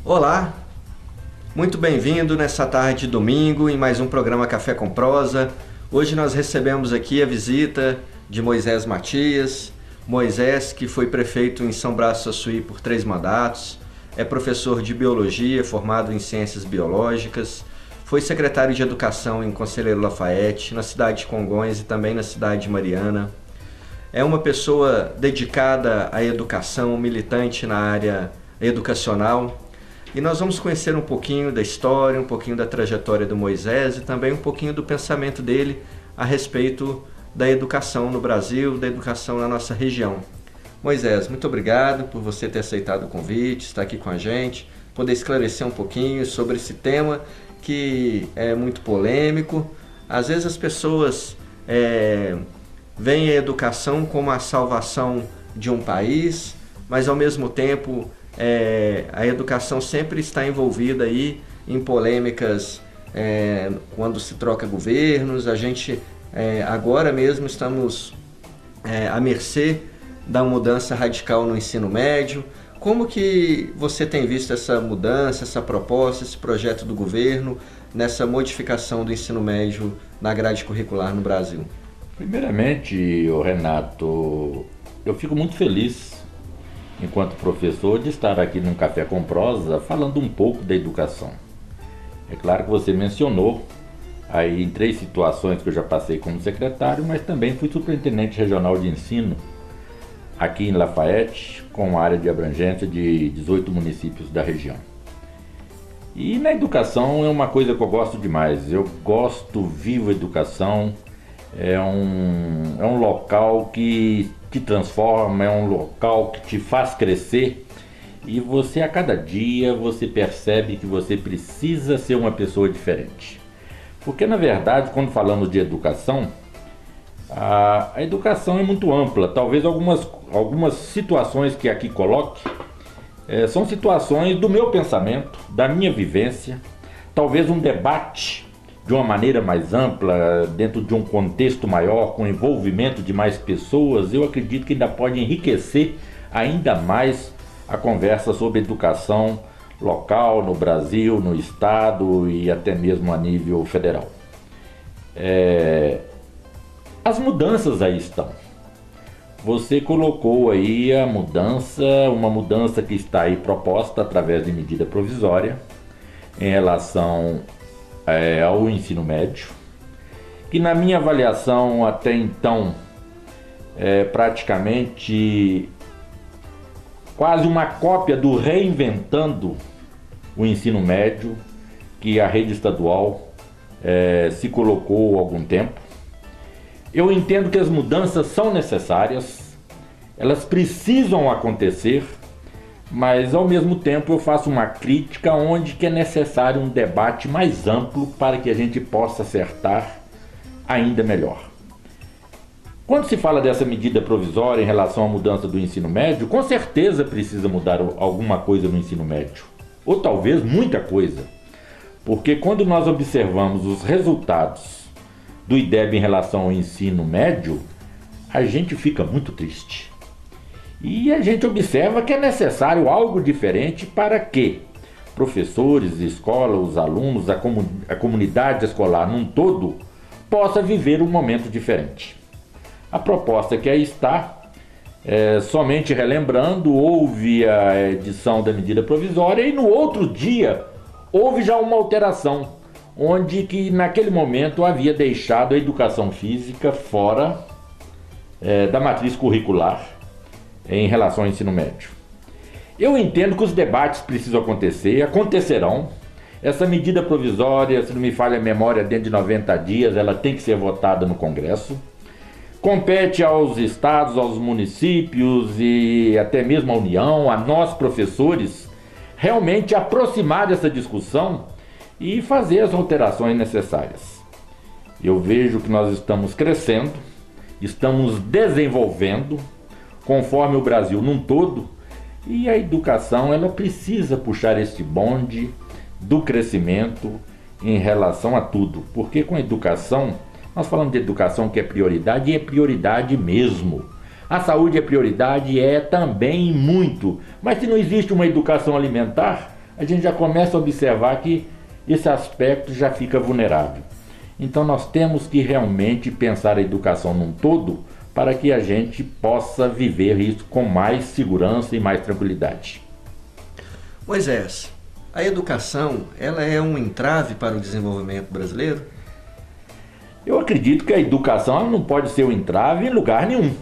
Olá, muito bem-vindo nessa tarde de domingo em mais um programa Café com Prosa. Hoje nós recebemos aqui a visita de Moisés Matias. Moisés, que foi prefeito em São Brás do Açuí por 3 mandatos, é professor de Biologia, formado em Ciências Biológicas, foi secretário de Educação em Conselheiro Lafayette, na cidade de Congonhas e também na cidade de Mariana. É uma pessoa dedicada à educação, militante na área educacional. E nós vamos conhecer um pouquinho da história, um pouquinho da trajetória do Moisés e também um pouquinho do pensamento dele a respeito da educação no Brasil, da educação na nossa região. Moisés, muito obrigado por você ter aceitado o convite, estar aqui com a gente, poder esclarecer um pouquinho sobre esse tema que é muito polêmico. Às vezes as pessoas veem a educação como a salvação de um país, mas ao mesmo tempo a educação sempre está envolvida aí em polêmicas quando se troca governos. A gente agora mesmo estamos à mercê da mudança radical no ensino médio. Como que você tem visto essa mudança, essa proposta, esse projeto do governo nessa modificação do ensino médio na grade curricular no Brasil? Primeiramente, Renato, eu fico muito feliz, enquanto professor, de estar aqui num Café com Prosa falando um pouco da educação. É claro que você mencionou aí em 3 situações que eu já passei como secretário, mas também fui superintendente regional de ensino aqui em Lafayette, com área de abrangência de 18 municípios da região. E na educação é uma coisa que eu gosto demais. Eu vivo a educação. É um local que te transforma, é um local que te faz crescer, e você a cada dia você percebe que você precisa ser uma pessoa diferente. Porque na verdade, quando falamos de educação, a educação é muito ampla. Talvez algumas situações que aqui coloque são situações do meu pensamento, da minha vivência, talvez um debate de uma maneira mais ampla, dentro de um contexto maior, com envolvimento de mais pessoas. Eu acredito que ainda pode enriquecer ainda mais a conversa sobre educação local, no Brasil, no estado e até mesmo a nível federal. As mudanças aí estão. Você colocou aí uma mudança que está aí proposta através de medida provisória em relação ao ensino médio, que na minha avaliação até então é praticamente quase uma cópia do Reinventando o Ensino Médio, que a rede estadual se colocou há algum tempo. Eu entendo que as mudanças são necessárias, elas precisam acontecer, mas ao mesmo tempo eu faço uma crítica onde que é necessário um debate mais amplo para que a gente possa acertar ainda melhor. Quando se fala dessa medida provisória em relação à mudança do ensino médio, com certeza precisa mudar alguma coisa no ensino médio, ou talvez muita coisa, porque quando nós observamos os resultados do IDEB em relação ao ensino médio, a gente fica muito triste. E a gente observa que é necessário algo diferente para que professores, escola, os alunos, a comunidade escolar num todo possa viver um momento diferente. A proposta que aí está, somente relembrando, houve a edição da medida provisória e no outro dia houve já uma alteração, onde que naquele momento havia deixado a educação física fora da matriz curricular em relação ao ensino médio. Eu entendo que os debates precisam acontecer, acontecerão. Essa medida provisória, se não me falha a memória, dentro de 90 dias, ela tem que ser votada no Congresso. Compete aos estados, aos municípios e até mesmo à União, a nós professores, realmente aproximar dessa discussão e fazer as alterações necessárias. Eu vejo que nós estamos crescendo, estamos desenvolvendo, conforme o Brasil num todo, e a educação ela precisa puxar esse bonde do crescimento em relação a tudo, porque com a educação, nós falamos de educação que é prioridade, e é prioridade mesmo. A saúde é prioridade, também muito, mas se não existe uma educação alimentar, a gente já começa a observar que esse aspecto já fica vulnerável. Então nós temos que realmente pensar a educação num todo para que a gente possa viver isso com mais segurança e mais tranquilidade. Moisés, a educação, ela é um entrave para o desenvolvimento brasileiro? Eu acredito que a educação ela não pode ser um entrave em lugar nenhum.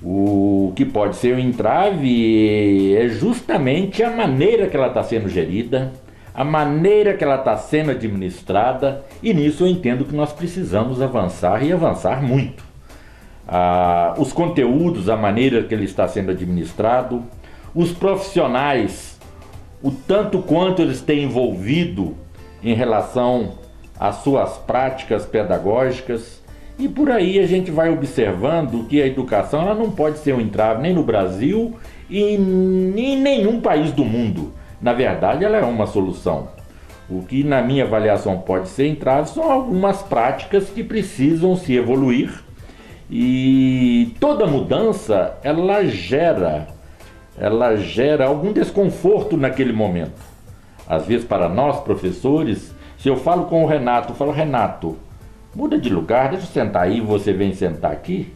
O que pode ser um entrave é justamente a maneira que ela está sendo gerida, a maneira que ela está sendo administrada, e nisso eu entendo que nós precisamos avançar e avançar muito. Os conteúdos, a maneira que ele está sendo administrado, os profissionais, o tanto quanto eles têm envolvido em relação às suas práticas pedagógicas, e por aí a gente vai observando que a educação ela não pode ser um entrave nem no Brasil e em nenhum país do mundo. Na verdade, ela é uma solução. O que na minha avaliação pode ser entrave são algumas práticas que precisam se evoluir, e toda mudança ela gera algum desconforto naquele momento. Às vezes para nós professores, se eu falo com o Renato, eu falo: Renato, muda de lugar, deixa eu sentar aí, você vem sentar aqui.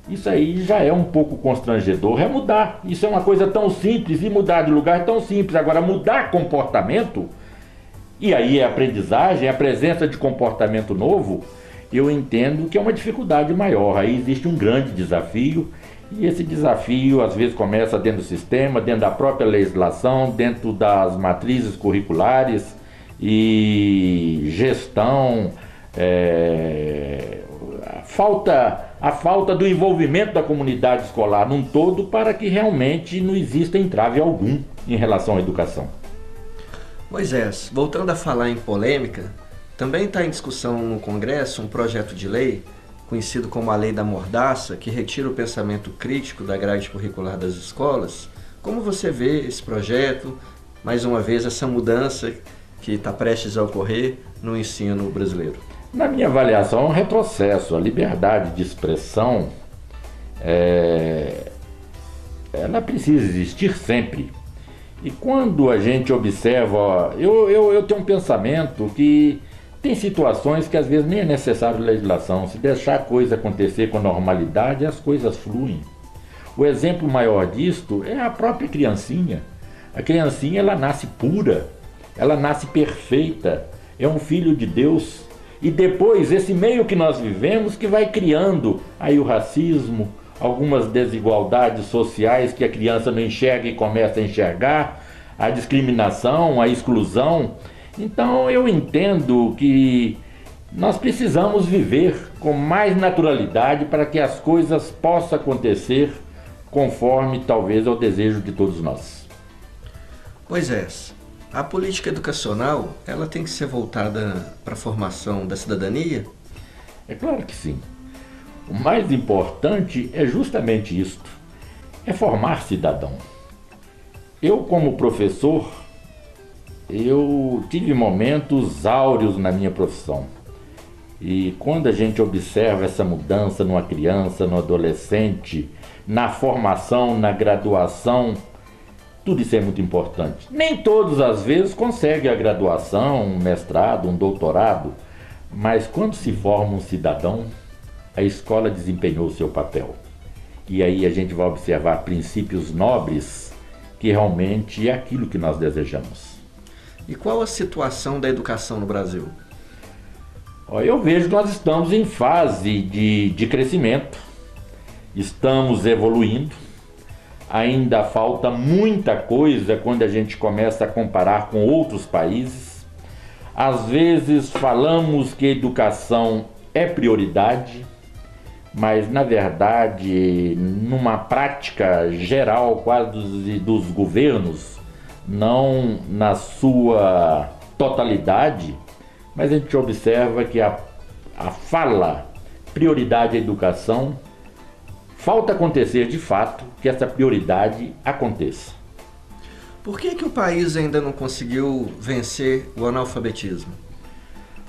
Isso aí já é um pouco constrangedor, é mudar. Isso é uma coisa tão simples, e mudar de lugar é tão simples. Agora, mudar comportamento, e aí é aprendizagem, é a presença de comportamento novo, eu entendo que é uma dificuldade maior. Aí existe um grande desafio, e esse desafio às vezes começa dentro do sistema, dentro da própria legislação, dentro das matrizes curriculares e gestão, a falta do envolvimento da comunidade escolar num todo para que realmente não exista entrave algum em relação à educação. Moisés, voltando a falar em polêmica, também está em discussão no Congresso um projeto de lei, conhecido como a Lei da Mordaça, que retira o pensamento crítico da grade curricular das escolas. Como você vê esse projeto, mais uma vez, essa mudança que está prestes a ocorrer no ensino brasileiro? Na minha avaliação, é um retrocesso. A liberdade de expressão, ela precisa existir sempre. E quando a gente observa, eu tenho um pensamento que tem situações que às vezes nem é necessário legislação. Se deixar a coisa acontecer com normalidade, as coisas fluem. O exemplo maior disto é a própria criancinha. A criancinha, ela nasce pura, ela nasce perfeita, é um filho de Deus. E depois, esse meio que nós vivemos que vai criando aí o racismo, algumas desigualdades sociais que a criança não enxerga e começa a enxergar, a discriminação, a exclusão. Então eu entendo que nós precisamos viver com mais naturalidade para que as coisas possam acontecer conforme talvez é o desejo de todos nós. Moisés, a política educacional, ela tem que ser voltada para a formação da cidadania? É claro que sim. O mais importante é justamente isto, é formar cidadão. Eu, como professor, eu tive momentos áureos na minha profissão. E quando a gente observa essa mudança numa criança, no adolescente, na formação, na graduação, tudo isso é muito importante. Nem todos, às vezes, conseguem a graduação, um mestrado, um doutorado, mas quando se forma um cidadão, a escola desempenhou o seu papel. E aí a gente vai observar princípios nobres, que realmente é aquilo que nós desejamos. E qual a situação da educação no Brasil? Eu vejo que nós estamos em fase de crescimento, estamos evoluindo. Ainda falta muita coisa quando a gente começa a comparar com outros países. Às vezes falamos que a educação é prioridade, mas na verdade, numa prática geral quase dos governos, não na sua totalidade, mas a gente observa que a fala prioridade à educação, falta acontecer de fato que essa prioridade aconteça. Por que o país ainda não conseguiu vencer o analfabetismo?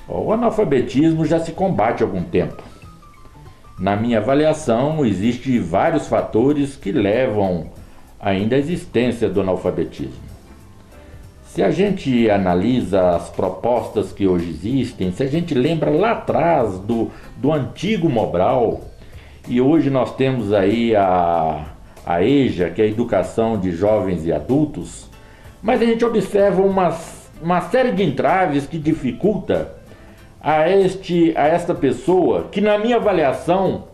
O analfabetismo já se combate há algum tempo. Na minha avaliação, existem vários fatores que levam ainda à existência do analfabetismo. Se a gente analisa as propostas que hoje existem, se a gente lembra lá atrás do antigo Mobral, e hoje nós temos aí a EJA, que é a Educação de Jovens e Adultos, mas a gente observa uma série de entraves que dificulta a esta pessoa, que na minha avaliação,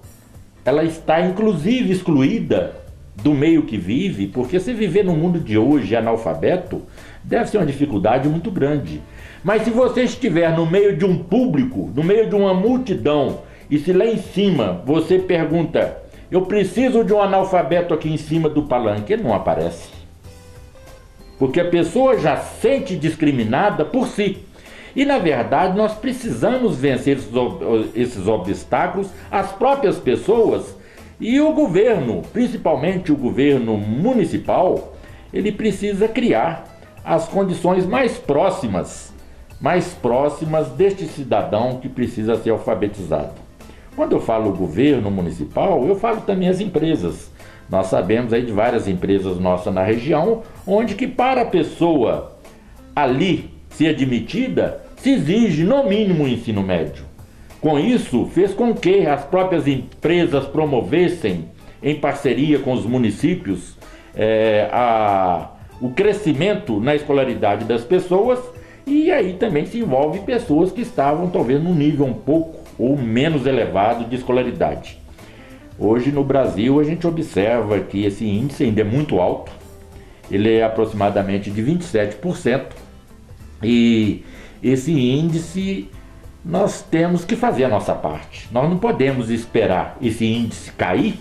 ela está inclusive excluída do meio que vive, porque se viver no mundo de hoje analfabeto, deve ser uma dificuldade muito grande. Mas se você estiver no meio de um público, no meio de uma multidão, e se lá em cima você pergunta, eu preciso de um analfabeto aqui em cima do palanque, ele não aparece. Porque a pessoa já se sente discriminada por si. E na verdade nós precisamos vencer esses obstáculos, as próprias pessoas e o governo, principalmente o governo municipal, ele precisa criar as condições mais próximas deste cidadão que precisa ser alfabetizado. Quando eu falo governo municipal, eu falo também as empresas. Nós sabemos aí de várias empresas nossas na região, onde que para a pessoa ali ser admitida, se exige no mínimo o ensino médio. Com isso, fez com que as próprias empresas promovessem, em parceria com os municípios, o crescimento na escolaridade das pessoas, e aí também se envolve pessoas que estavam talvez num nível um pouco ou menos elevado de escolaridade. Hoje no Brasil a gente observa que esse índice ainda é muito alto, ele é aproximadamente de 27%, e esse índice nós temos que fazer a nossa parte. Nós não podemos esperar esse índice cair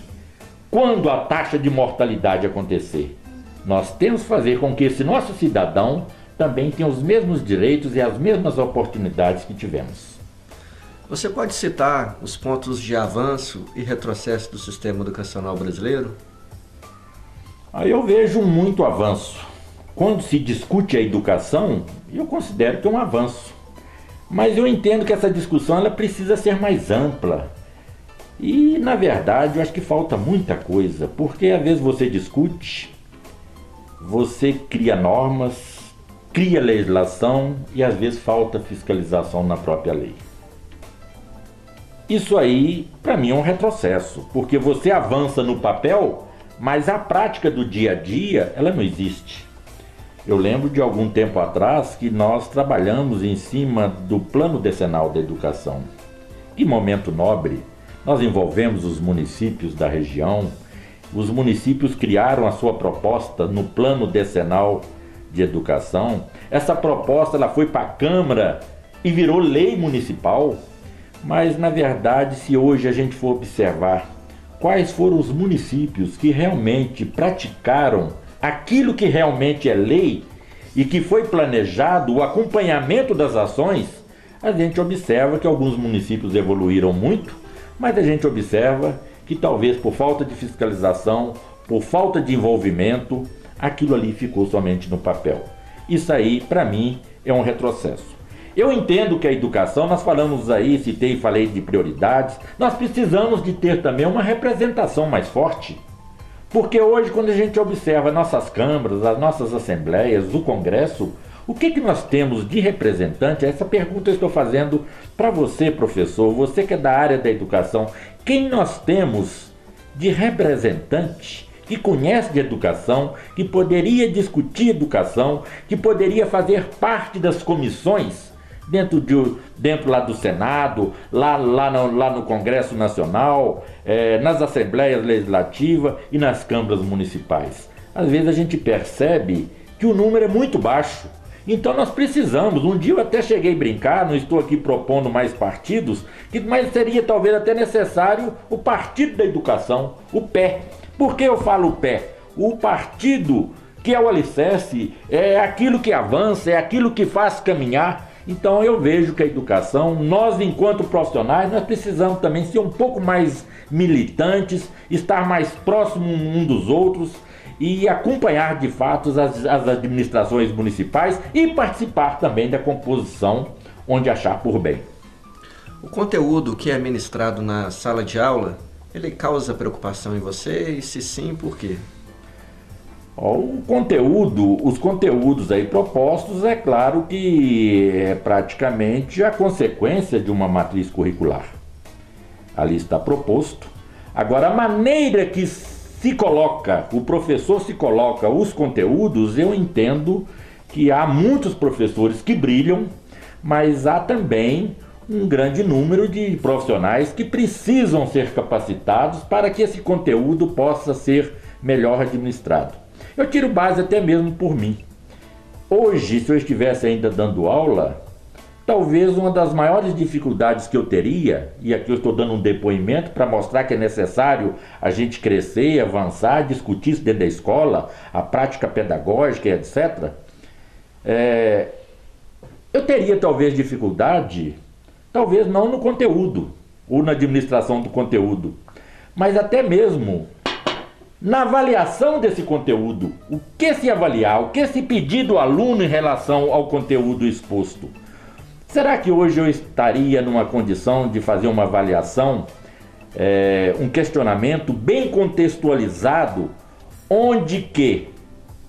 quando a taxa de mortalidade acontecer. Nós temos que fazer com que esse nosso cidadão também tenha os mesmos direitos e as mesmas oportunidades que tivemos. Você pode citar os pontos de avanço e retrocesso do sistema educacional brasileiro? Aí eu vejo muito avanço. Quando se discute a educação, eu considero que é um avanço. Mas eu entendo que essa discussão ela precisa ser mais ampla. E, na verdade, eu acho que falta muita coisa, porque às vezes você discute, você cria normas, cria legislação e às vezes falta fiscalização na própria lei. Isso aí, para mim, é um retrocesso, porque você avança no papel, mas a prática do dia a dia, ela não existe. Eu lembro de algum tempo atrás que nós trabalhamos em cima do Plano Decenal da Educação. Que momento nobre! Nós envolvemos os municípios da região, os municípios criaram a sua proposta no Plano Decenal de Educação. Essa proposta ela foi para a Câmara e virou lei municipal. Mas, na verdade, se hoje a gente for observar quais foram os municípios que realmente praticaram aquilo que realmente é lei e que foi planejado, o acompanhamento das ações, a gente observa que alguns municípios evoluíram muito, mas a gente observa que talvez por falta de fiscalização, por falta de envolvimento, aquilo ali ficou somente no papel. Isso aí, para mim, é um retrocesso. Eu entendo que a educação, nós falamos aí, citei e falei de prioridades, nós precisamos de ter também uma representação mais forte. Porque hoje, quando a gente observa nossas câmaras, as nossas assembleias, o Congresso, o que nós temos de representante? Essa pergunta eu estou fazendo para você, professor, você que é da área da educação. Quem nós temos de representante que conhece de educação, que poderia discutir educação, que poderia fazer parte das comissões dentro lá do Senado, lá no Congresso Nacional, nas Assembleias Legislativas e nas câmaras municipais. Às vezes a gente percebe que o número é muito baixo. Então nós precisamos, um dia eu até cheguei a brincar, não estou aqui propondo mais partidos, mas seria talvez até necessário o Partido da Educação, o PÉ. Por que eu falo PÉ? O partido que é o alicerce, é aquilo que avança, é aquilo que faz caminhar. Então eu vejo que a educação, nós enquanto profissionais, nós precisamos também ser um pouco mais militantes, estar mais próximos um dos outros e acompanhar de fato as administrações municipais e participar também da composição onde achar por bem. O conteúdo que é ministrado na sala de aula, ele causa preocupação em você? E se sim, por quê? O conteúdo, os conteúdos aí propostos, é claro que é praticamente a consequência de uma matriz curricular. Ali está proposto. Agora, a maneira que se coloca, o professor se coloca os conteúdos, eu entendo que há muitos professores que brilham, mas há também um grande número de profissionais que precisam ser capacitados para que esse conteúdo possa ser melhor administrado. Eu tiro base até mesmo por mim. Hoje, se eu estivesse ainda dando aula, talvez uma das maiores dificuldades que eu teria, e aqui eu estou dando um depoimento para mostrar que é necessário a gente crescer, avançar, discutir isso dentro da escola, a prática pedagógica, etc. Eu teria talvez dificuldade, talvez não no conteúdo, ou na administração do conteúdo, mas até mesmo na avaliação desse conteúdo. O que se avaliar, o que se pedir do aluno em relação ao conteúdo exposto. Será que hoje eu estaria numa condição de fazer uma avaliação, um questionamento bem contextualizado, onde que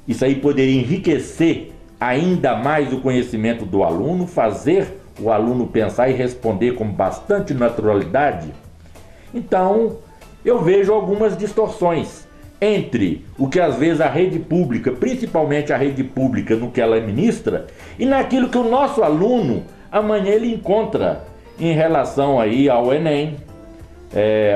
isso aí poderia enriquecer ainda mais o conhecimento do aluno, fazer o aluno pensar e responder com bastante naturalidade? Então, eu vejo algumas distorções entre o que às vezes a rede pública, principalmente a rede pública no que ela ministra, e naquilo que o nosso aluno amanhã ele encontra em relação aí ao Enem,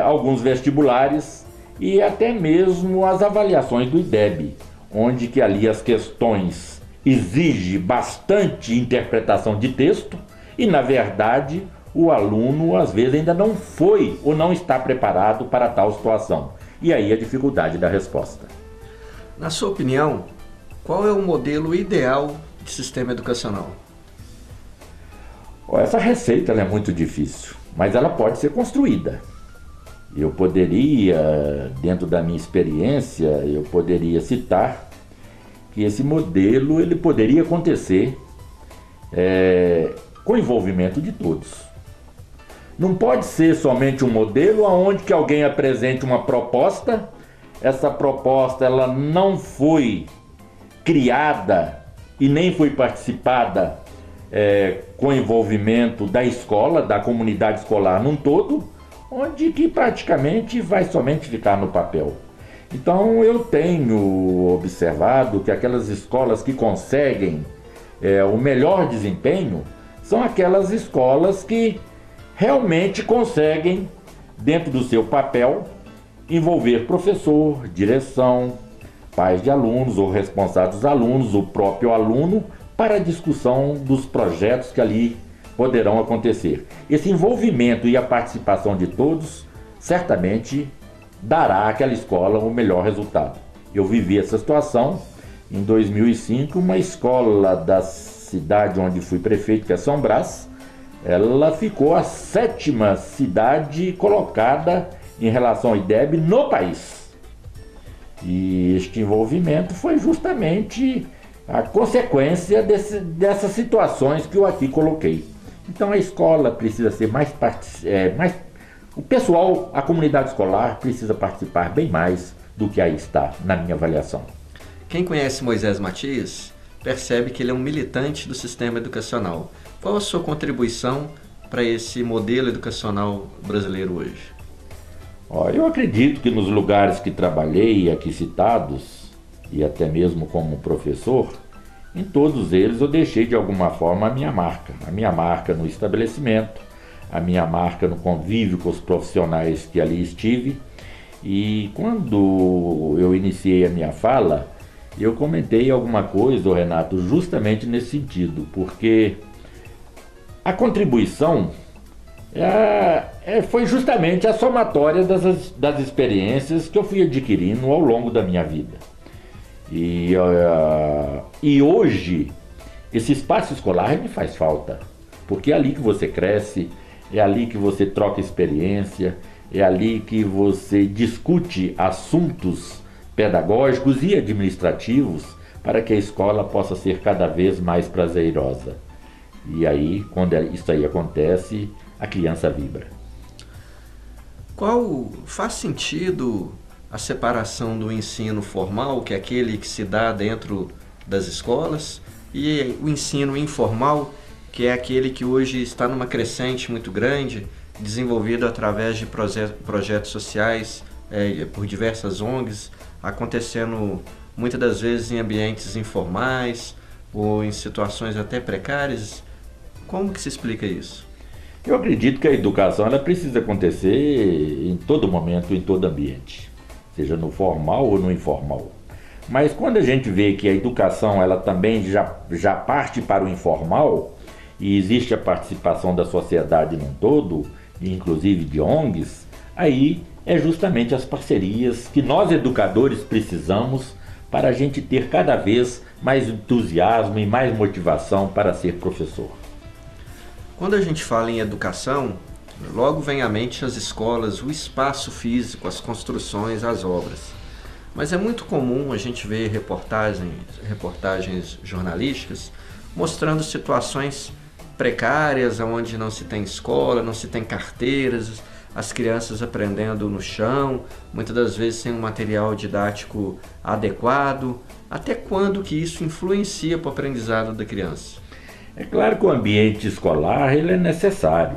alguns vestibulares e até mesmo as avaliações do IDEB, onde que ali as questões exigem bastante interpretação de texto e, na verdade, o aluno às vezes ainda não foi ou não está preparado para tal situação. E aí a dificuldade da resposta. Na sua opinião, qual é o modelo ideal de sistema educacional? Essa receita ela é muito difícil, mas ela pode ser construída. Eu poderia, dentro da minha experiência, eu poderia citar que esse modelo ele poderia acontecer com o envolvimento de todos. Não pode ser somente um modelo onde que alguém apresente uma proposta, essa proposta ela não foi criada e nem foi participada com o envolvimento da escola, da comunidade escolar num todo, onde que praticamente vai somente ficar no papel. Então eu tenho observado que aquelas escolas que conseguem o melhor desempenho são aquelas escolas que realmente conseguem, dentro do seu papel, envolver professor, direção, pais de alunos ou responsáveis dos alunos, o próprio aluno, para a discussão dos projetos que ali poderão acontecer. Esse envolvimento e a participação de todos certamente dará àquela escola o melhor resultado. Eu vivi essa situação em 2005, uma escola da cidade onde fui prefeito, que é São Brás. Ela ficou a 7ª cidade colocada em relação ao IDEB no país. E este envolvimento foi justamente a consequência dessas situações que eu aqui coloquei. Então a escola precisa ser mais o pessoal, a comunidade escolar precisa participar bem mais do que aí está, na minha avaliação. Quem conhece Moisés Matias percebe que ele é um militante do sistema educacional. Qual a sua contribuição para esse modelo educacional brasileiro hoje? Eu acredito que nos lugares que trabalhei, aqui citados, e até mesmo como professor, em todos eles eu deixei de alguma forma a minha marca no estabelecimento, a minha marca no convívio com os profissionais que ali estive. E quando eu iniciei a minha fala, eu comentei alguma coisa, Renato, justamente nesse sentido, porque a contribuição foi justamente a somatória das experiências que eu fui adquirindo ao longo da minha vida. E hoje, esse espaço escolar me faz falta, porque é ali que você cresce, é ali que você troca experiência, é ali que você discute assuntos pedagógicos e administrativos para que a escola possa ser cada vez mais prazerosa. E aí, quando isso aí acontece, a criança vibra. Faz sentido a separação do ensino formal, que é aquele que se dá dentro das escolas, e o ensino informal, que é aquele que hoje está numa crescente muito grande, desenvolvido através de projetos sociais, por diversas ONGs, acontecendo muitas das vezes em ambientes informais ou em situações até precárias. Como que se explica isso? Eu acredito que a educação ela precisa acontecer em todo momento, em todo ambiente, seja no formal ou no informal. Mas quando a gente vê que a educação ela também já parte para o informal e existe a participação da sociedade num todo, inclusive de ONGs, aí é justamente as parcerias que nós educadores precisamos para a gente ter cada vez mais entusiasmo e mais motivação para ser professor. Quando a gente fala em educação, logo vem à mente as escolas, o espaço físico, as construções, as obras. Mas é muito comum a gente ver reportagens jornalísticas mostrando situações precárias, onde não se tem escola, não se tem carteiras, as crianças aprendendo no chão, muitas das vezes sem um material didático adequado. Até quando que isso influencia para o aprendizado da criança? É claro que o ambiente escolar ele é necessário,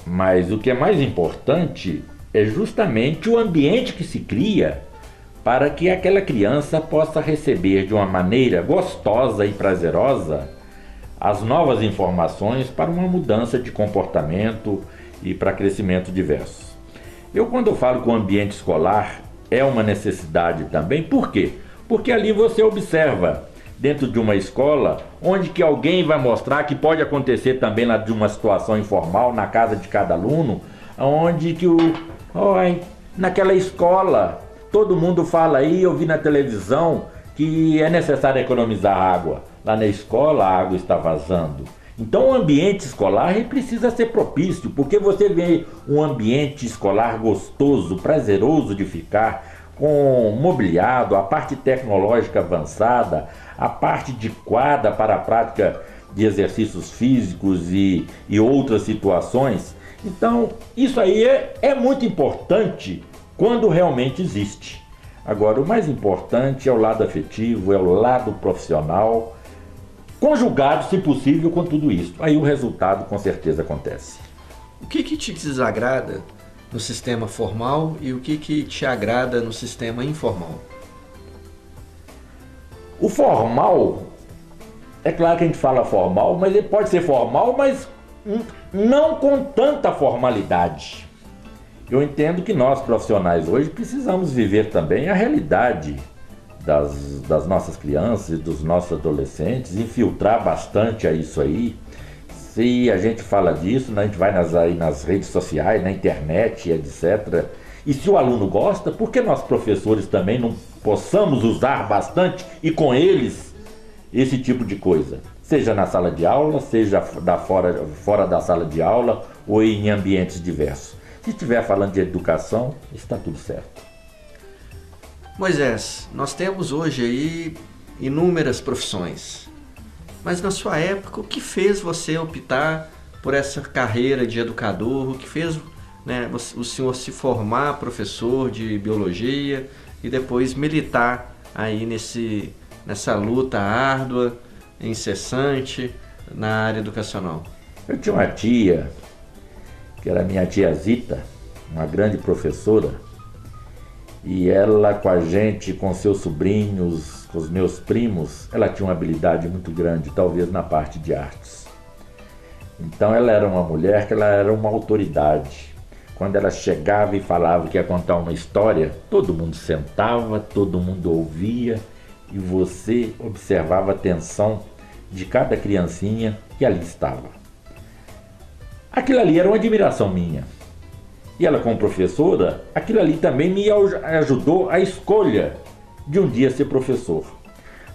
mas o que é mais importante é justamente o ambiente que se cria para que aquela criança possa receber de uma maneira gostosa e prazerosa as novas informações para uma mudança de comportamento e para crescimento diverso. Quando eu falo que o ambiente escolar é uma necessidade também, por quê? Porque ali você observa dentro de uma escola, onde que alguém vai mostrar que pode acontecer também lá de uma situação informal na casa de cada aluno, onde que naquela escola, todo mundo fala aí, eu vi na televisão que é necessário economizar água. Lá na escola a água está vazando. Então o ambiente escolar ele precisa ser propício, porque você vê um ambiente escolar gostoso, prazeroso de ficar, com mobiliado, a parte tecnológica avançada, a parte de quadra para a prática de exercícios físicos e outras situações. Então, isso aí é muito importante quando realmente existe. Agora, o mais importante é o lado afetivo, é o lado profissional, conjugado, se possível, com tudo isso. Aí o resultado com certeza acontece. O que te desagrada no sistema formal e o que te agrada no sistema informal? O formal, é claro que a gente fala formal, mas ele pode ser formal, mas não com tanta formalidade. Eu entendo que nós profissionais hoje precisamos viver também a realidade das nossas crianças e dos nossos adolescentes, infiltrar bastante a isso aí. Se a gente fala disso, a gente vai nas redes sociais, na internet, etc. E se o aluno gosta, por que nós professores também não possamos usar bastante e com eles esse tipo de coisa? Seja na sala de aula, seja fora da sala de aula ou em ambientes diversos. Se estiver falando de educação, está tudo certo. Moisés, nós temos hoje aí inúmeras profissões. Mas na sua época, o que fez você optar por essa carreira de educador? O que fez o senhor se formar professor de biologia e depois militar aí nessa luta árdua, incessante na área educacional? Eu tinha uma tia, que era minha tia Zita, uma grande professora, e ela com a gente, com seus sobrinhos, com os meus primos, ela tinha uma habilidade muito grande, talvez na parte de artes. Então ela era uma mulher que ela era uma autoridade. Quando ela chegava e falava que ia contar uma história, todo mundo sentava, todo mundo ouvia e você observava a atenção de cada criancinha que ali estava. Aquilo ali era uma admiração minha. E ela, como professora, aquilo ali também me ajudou a escolha de um dia ser professor.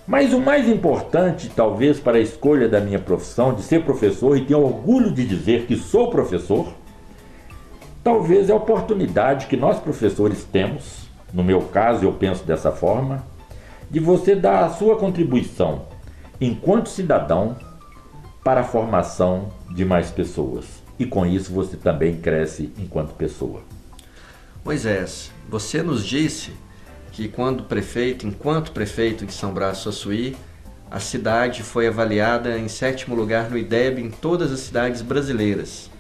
Mas o mais importante, talvez, para a escolha da minha profissão, de ser professor e ter orgulho de dizer que sou professor, talvez é a oportunidade que nós professores temos, no meu caso eu penso dessa forma, de você dar a sua contribuição enquanto cidadão para a formação de mais pessoas. E com isso você também cresce enquanto pessoa. Moisés, você nos disse que enquanto prefeito de São Brás do Suaçuí, a cidade foi avaliada em 7º lugar no IDEB em todas as cidades brasileiras.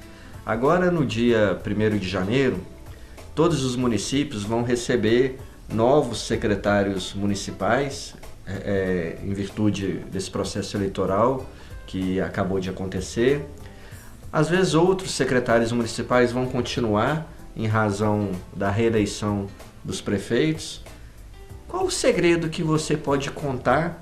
Agora, no dia 1º de janeiro, todos os municípios vão receber novos secretários municipais, em virtude desse processo eleitoral que acabou de acontecer. Às vezes outros secretários municipais vão continuar em razão da reeleição dos prefeitos. Qual o segredo que você pode contar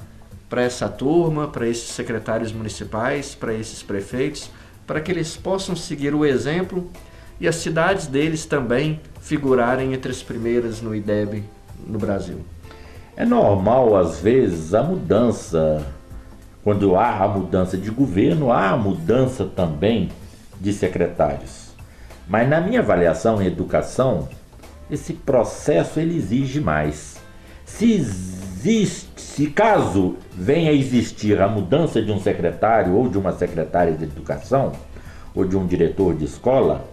para essa turma, para esses secretários municipais, para esses prefeitos, para que eles possam seguir o exemplo e as cidades deles também figurarem entre as primeiras no IDEB no Brasil? É normal, às vezes, a mudança. Quando há a mudança de governo, há a mudança também de secretários. Mas na minha avaliação em educação, esse processo ele exige mais. Se caso venha a existir a mudança de um secretário ou de uma secretária de educação, ou de um diretor de escola,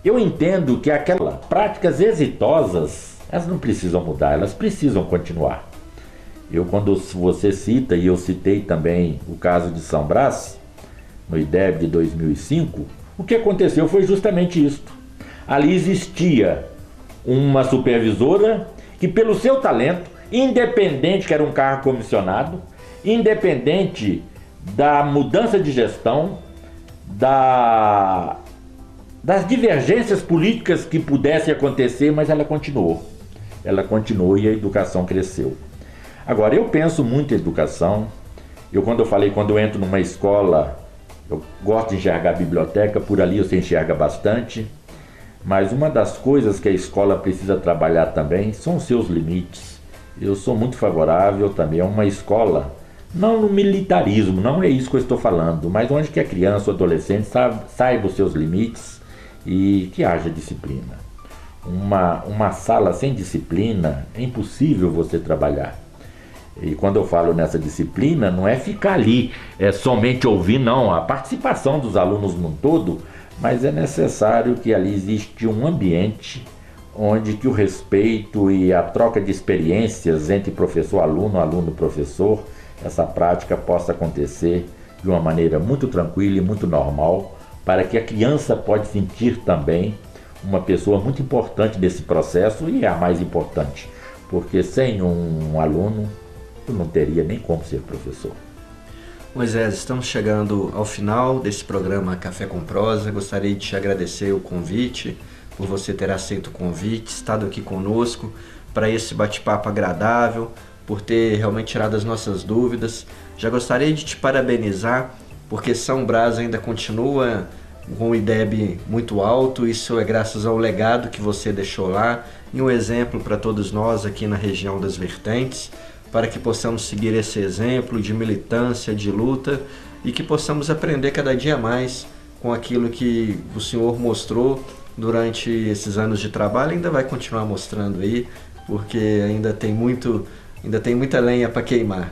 eu entendo que aquelas práticas exitosas, elas não precisam mudar, elas precisam continuar. Quando você cita, e eu citei também o caso de São Brás, no IDEB de 2005, o que aconteceu foi justamente isto. Ali existia uma supervisora que, pelo seu talento, independente que era um cargo comissionado, independente da mudança de gestão, das divergências políticas que pudessem acontecer, mas ela continuou. Ela continuou e a educação cresceu. Agora, eu penso muito em educação. Quando eu entro numa escola, eu gosto de enxergar a biblioteca, por ali você enxerga bastante. Mas uma das coisas que a escola precisa trabalhar também são os seus limites. Eu sou muito favorável também a uma escola, não no militarismo, não é isso que eu estou falando, mas onde que a criança ou adolescente saiba os seus limites e que haja disciplina. Uma sala sem disciplina é impossível você trabalhar. E quando eu falo nessa disciplina, não é ficar ali, somente ouvir, não. A participação dos alunos num todo, mas é necessário que ali existe um ambiente onde que o respeito e a troca de experiências entre professor-aluno, aluno-professor, essa prática possa acontecer de uma maneira muito tranquila e muito normal, para que a criança pode sentir também uma pessoa muito importante desse processo, e é a mais importante, porque sem um aluno, eu não teria nem como ser professor. Moisés, estamos chegando ao final desse programa Café com Prosa. Gostaria de te agradecer o convite, por você ter aceito o convite, estado aqui conosco para esse bate-papo agradável, por ter realmente tirado as nossas dúvidas. Já gostaria de te parabenizar, porque São Brás ainda continua com o IDEB muito alto. Isso é graças ao legado que você deixou lá e um exemplo para todos nós aqui na região das Vertentes, para que possamos seguir esse exemplo de militância, de luta, e que possamos aprender cada dia mais com aquilo que o senhor mostrou durante esses anos de trabalho. Ainda vai continuar mostrando aí, porque ainda tem muita lenha para queimar,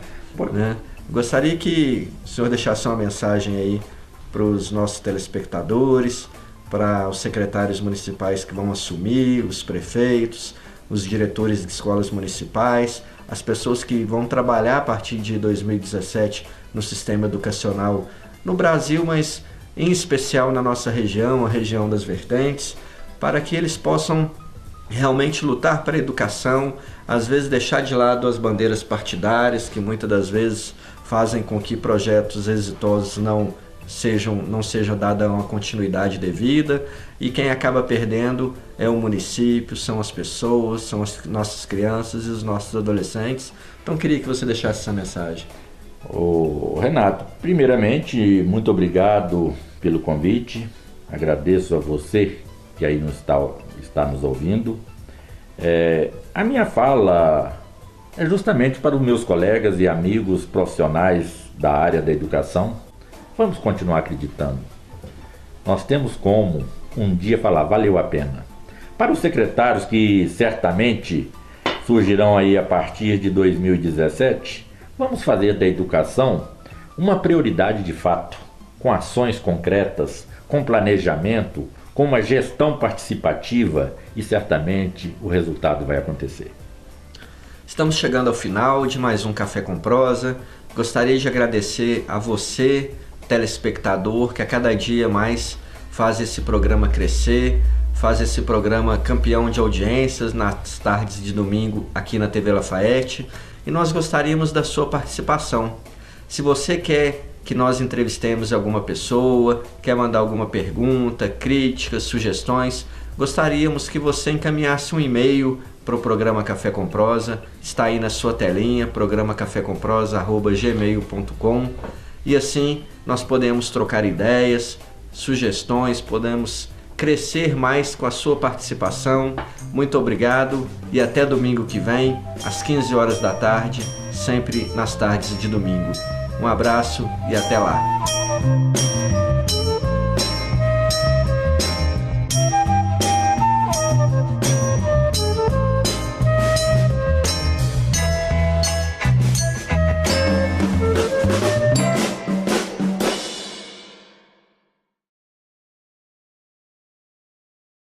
né? Gostaria que o senhor deixasse uma mensagem aí para os nossos telespectadores, para os secretários municipais que vão assumir, os prefeitos, os diretores de escolas municipais, as pessoas que vão trabalhar a partir de 2017 no sistema educacional no Brasil, mas em especial na nossa região, a região das Vertentes, para que eles possam realmente lutar para a educação, às vezes deixar de lado as bandeiras partidárias, que muitas das vezes fazem com que projetos exitosos não seja dada uma continuidade devida, e quem acaba perdendo é o município, são as pessoas, são as nossas crianças e os nossos adolescentes. Então queria que você deixasse essa mensagem. Renato, primeiramente, muito obrigado pelo convite, agradeço a você que aí está nos ouvindo. A minha fala é justamente para os meus colegas e amigos profissionais da área da educação. Vamos continuar acreditando. Nós temos como um dia falar, valeu a pena. Para os secretários que certamente surgirão aí a partir de 2017, vamos fazer da educação uma prioridade de fato, com ações concretas, com planejamento, com uma gestão participativa e certamente o resultado vai acontecer. Estamos chegando ao final de mais um Café com Prosa. Gostaria de agradecer a você, telespectador, que a cada dia mais faz esse programa crescer, faz esse programa campeão de audiências nas tardes de domingo aqui na TV Lafayette, e nós gostaríamos da sua participação. Se você quer que nós entrevistemos alguma pessoa, quer mandar alguma pergunta, críticas, sugestões, gostaríamos que você encaminhasse um e-mail para o programa Café com Prosa. Está aí na sua telinha, programacafécomprosa@gmail.com, e assim nós podemos trocar ideias, sugestões, podemos crescer mais com a sua participação. Muito obrigado e até domingo que vem, às 15 horas da tarde, sempre nas tardes de domingo. Um abraço e até lá.